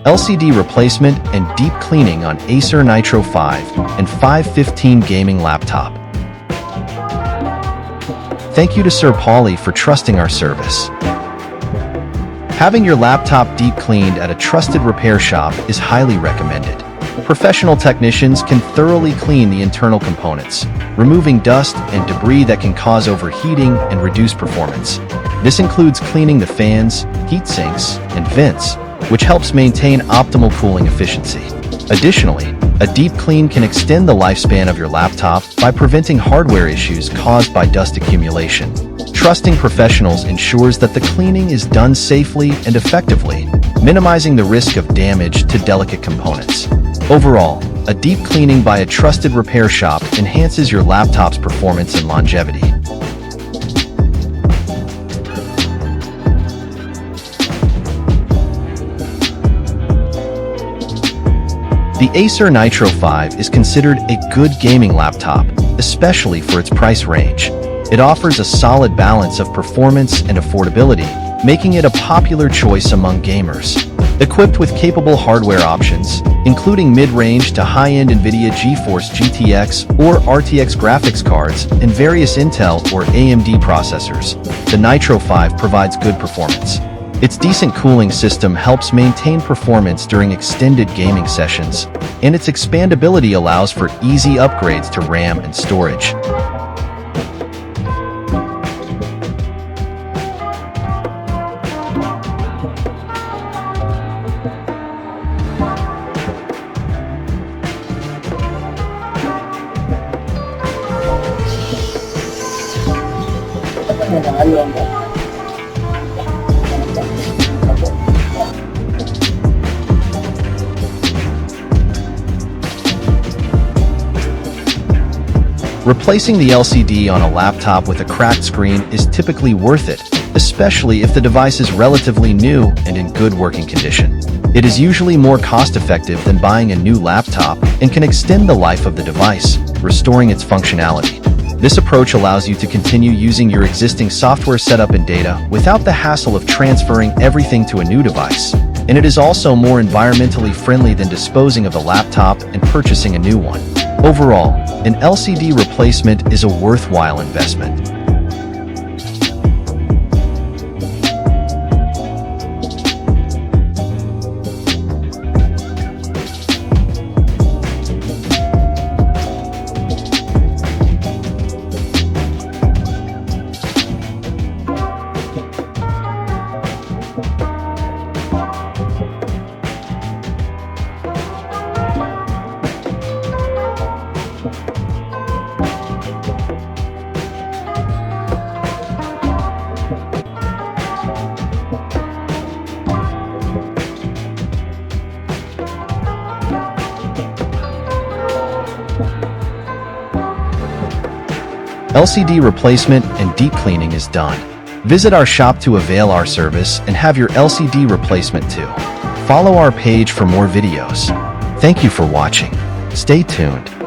LCD replacement and deep cleaning on Acer Nitro 5 and 515 gaming laptop. Thank you to Sir Paulie for trusting our service. Having your laptop deep cleaned at a trusted repair shop is highly recommended. Professional technicians can thoroughly clean the internal components, removing dust and debris that can cause overheating and reduce performance. This includes cleaning the fans, heat sinks, and vents, which helps maintain optimal cooling efficiency. Additionally, a deep clean can extend the lifespan of your laptop by preventing hardware issues caused by dust accumulation. Trusting professionals ensures that the cleaning is done safely and effectively, minimizing the risk of damage to delicate components. Overall, a deep cleaning by a trusted repair shop enhances your laptop's performance and longevity. The Acer Nitro 5 is considered a good gaming laptop, especially for its price range. It offers a solid balance of performance and affordability, making it a popular choice among gamers. Equipped with capable hardware options, including mid-range to high-end NVIDIA GeForce GTX or RTX graphics cards and various Intel or AMD processors, the Nitro 5 provides good performance. Its decent cooling system helps maintain performance during extended gaming sessions, and its expandability allows for easy upgrades to RAM and storage. Replacing the LCD on a laptop with a cracked screen is typically worth it, especially if the device is relatively new and in good working condition. It is usually more cost-effective than buying a new laptop and can extend the life of the device, restoring its functionality. This approach allows you to continue using your existing software setup and data without the hassle of transferring everything to a new device. And it is also more environmentally friendly than disposing of the laptop and purchasing a new one. Overall, an LCD replacement is a worthwhile investment. LCD replacement and deep cleaning is done. Visit our shop to avail our service and have your LCD replacement too. Follow our page for more videos. Thank you for watching. Stay tuned.